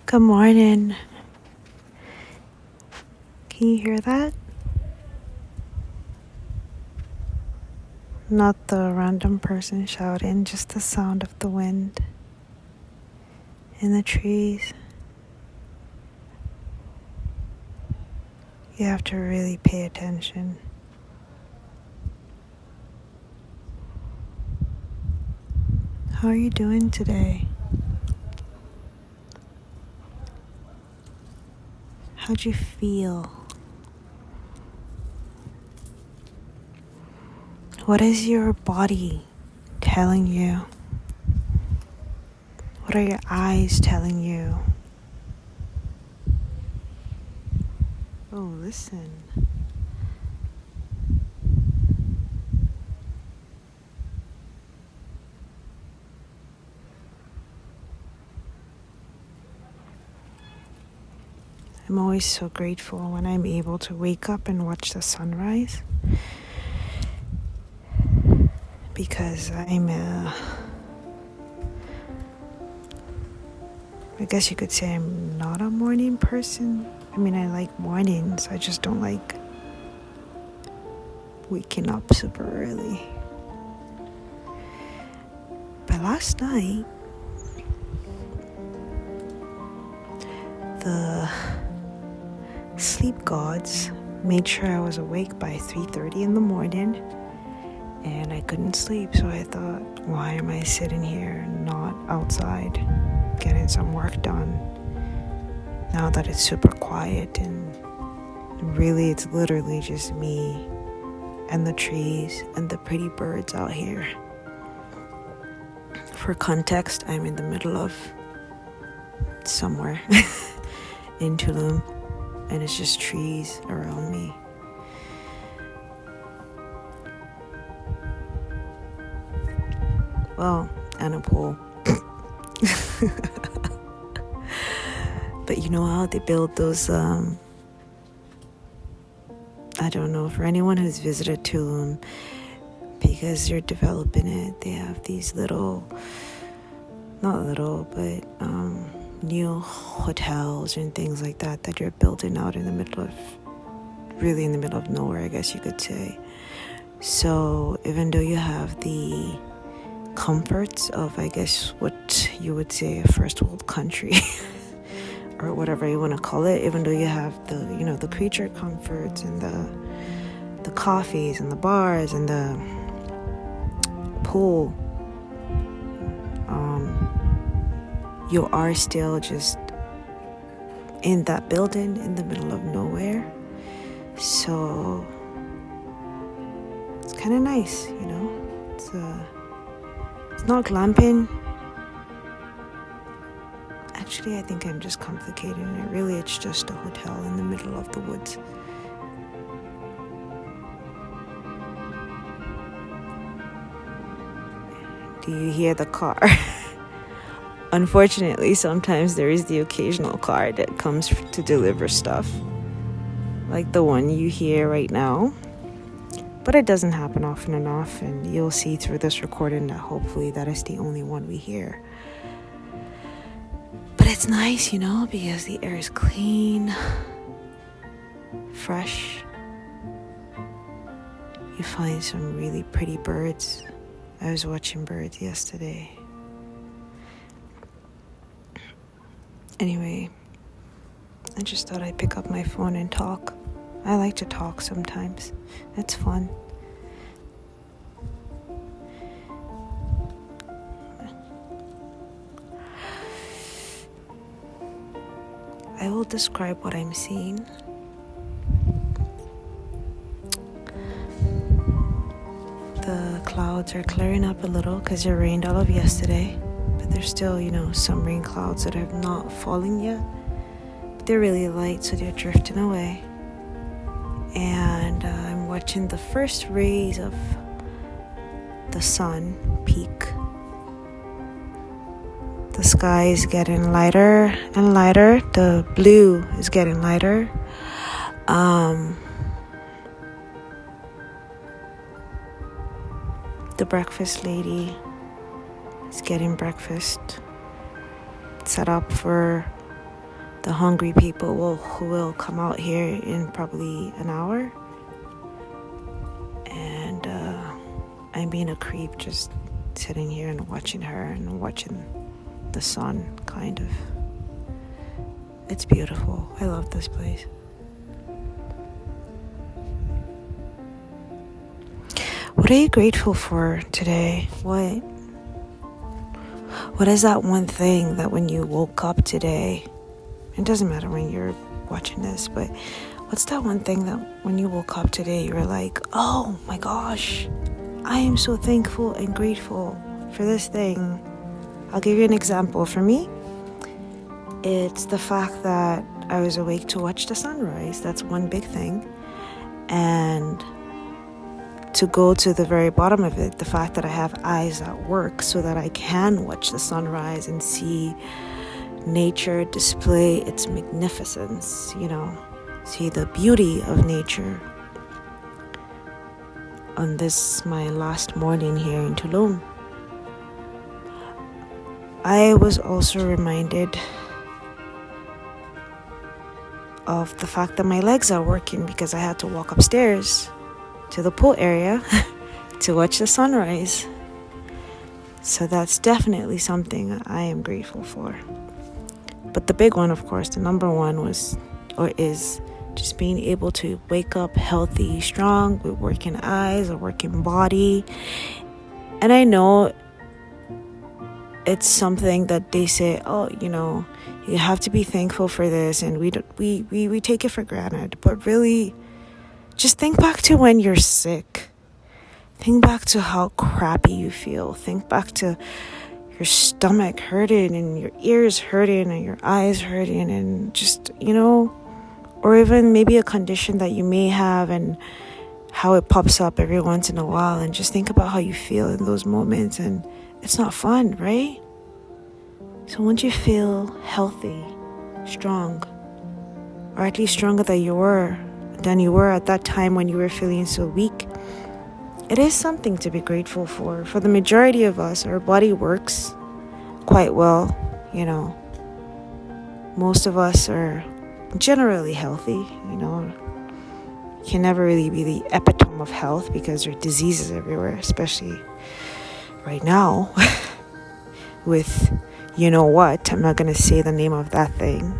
Good morning. Can you hear that? Not the random person shouting, just the sound of the wind in the trees. You have to really pay attention. How are you doing today? How'd you feel? What is your body telling you? What are your eyes telling you? Oh, listen. I'm always so grateful when I'm able to wake up and watch the sunrise, because I guess you could say I'm not a morning person. I mean, I like mornings, I just don't like waking up super early. But last night, the sleep gods made sure I was awake by 3:30 in the morning, and I couldn't sleep, so I thought, why am I sitting here not outside getting some work done now that it's super quiet, and really it's literally just me and the trees and the pretty birds out here. For context, I'm in the middle of somewhere in Tulum, and it's just trees around me. Well, and a pool. But you know how they build those, I don't know, for anyone who's visited Tulum, because they're developing it, they have these little, not little, but new hotels and things like that you're building out in the middle of, really in the middle of nowhere, I guess you could say. So even though you have the comforts of, I guess, what you would say a first world country or whatever you want to call it, even though you have the, the creature comforts and the coffees and the bars and the pool, you are still just in that building in the middle of nowhere. So it's kind of nice, it's not glamping. Actually, I think I'm just complicating it. Really, it's just a hotel in the middle of the woods. Do you hear the car? Unfortunately, sometimes there is the occasional car that comes to deliver stuff, like the one you hear right now. But it doesn't happen often enough, and you'll see through this recording that hopefully that is the only one we hear. But it's nice, because the air is clean, fresh. You find some really pretty birds. I was watching birds yesterday. Anyway, I just thought I'd pick up my phone and talk. I like to talk sometimes. It's fun. I will describe what I'm seeing. The clouds are clearing up a little because it rained all of yesterday. But there's still, some rain clouds that have not fallen yet. But they're really light, so they're drifting away. And I'm watching the first rays of the sun peak. The sky is getting lighter and lighter. The blue is getting lighter. The breakfast lady is getting breakfast set up for the hungry people who will come out here in probably an hour. And I'm being a creep just sitting here and watching her and watching the sun, kind of. It's beautiful. I love this place. What are you grateful for today? What is that one thing that when you woke up today, it doesn't matter when you're watching this, but what's that one thing that when you woke up today, you were like, oh my gosh, I am so thankful and grateful for this thing. I'll give you an example. For me, it's the fact that I was awake to watch the sunrise. That's one big thing. And to go to the very bottom of it, the fact that I have eyes at work so that I can watch the sunrise and see nature display its magnificence, see the beauty of nature. On this, my last morning here in Tulum, I was also reminded of the fact that my legs are working because I had to walk upstairs to the pool area to watch the sunrise. So that's definitely something I am grateful for. But the big one, of course, the number one is just being able to wake up healthy, strong, with working eyes, a working body. And I know it's something that they say, you have to be thankful for this, and we take it for granted. But really, just think back to when you're sick. Think back to how crappy you feel. Think back to your stomach hurting and your ears hurting and your eyes hurting and just, or even maybe a condition that you may have and how it pops up every once in a while, and just think about how you feel in those moments, and it's not fun, right? So once you feel healthy, strong, or at least stronger than you were at that time when you were feeling so weak, it is something to be grateful for. For the majority of us, our body works quite well, Most of us are generally healthy, You can never really be the epitome of health because there are diseases everywhere, especially right now with what. I'm not going to say the name of that thing.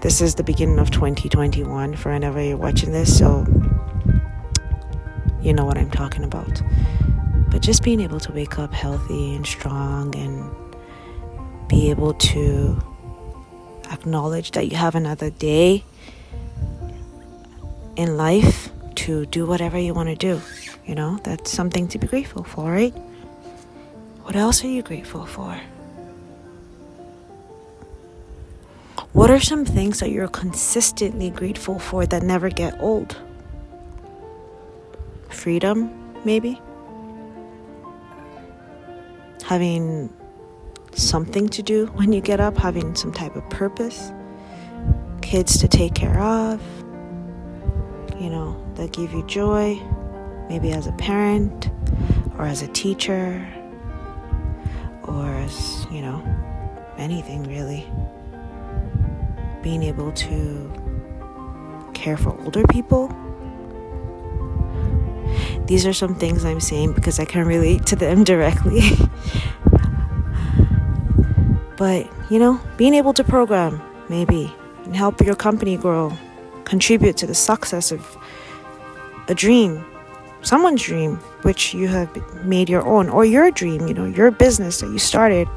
This is the beginning of 2021 for whenever you're watching this, so you know what I'm talking about. But just being able to wake up healthy and strong and be able to acknowledge that you have another day in life to do whatever you want to do, that's something to be grateful for, right? What else are you grateful for? What are some things that you're consistently grateful for that never get old? Freedom, maybe? Having something to do when you get up, having some type of purpose, kids to take care of, that give you joy, maybe as a parent or as a teacher or as, anything really. Being able to care for older people. These are some things I'm saying because I can relate to them directly. But, being able to program, maybe, and help your company grow, contribute to the success of a dream, someone's dream, which you have made your own, or your dream, your business that you started,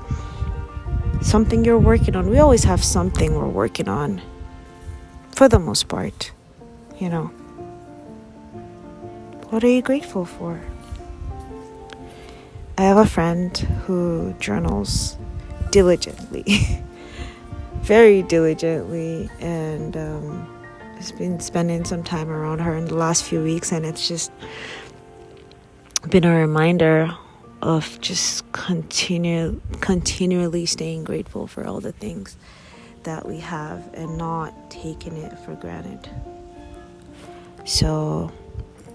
something you're working on. We always have something we're working on, for the most part, What are you grateful for? I have a friend who journals diligently, very diligently, and has been spending some time around her in the last few weeks, and it's just been a reminder of just continually staying grateful for all the things that we have and not taking it for granted. So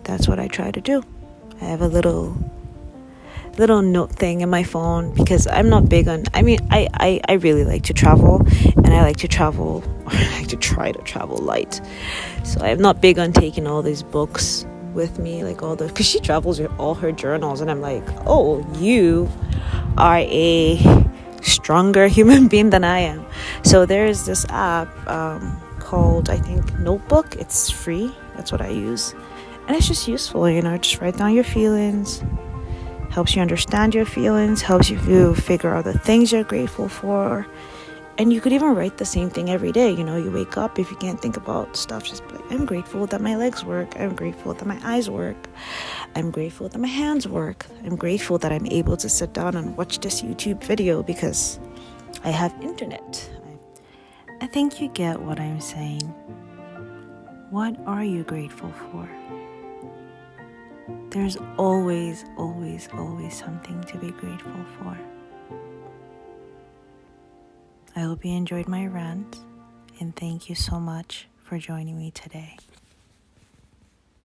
that's what I try to do. I have a little little note thing in my phone, because I'm not big on, I really like to travel, and I like to travel, I like to try to travel light. So I'm not big on taking all these books with me, like all the, because she travels with all her journals, and I'm like, oh, you are a stronger human being than I am. So there's this app called, I think, Notebook. It's free. That's what I use. And it's just useful, just write down your feelings. Helps you understand your feelings, helps you figure out the things you're grateful for. And you could even write the same thing every day. You wake up, if you can't think about stuff, just be like, I'm grateful that my legs work. I'm grateful that my eyes work. I'm grateful that my hands work. I'm grateful that I'm able to sit down and watch this YouTube video because I have internet. I think you get what I'm saying. What are you grateful for? There's always, always, always something to be grateful for. I hope you enjoyed my rant, and thank you so much for joining me today.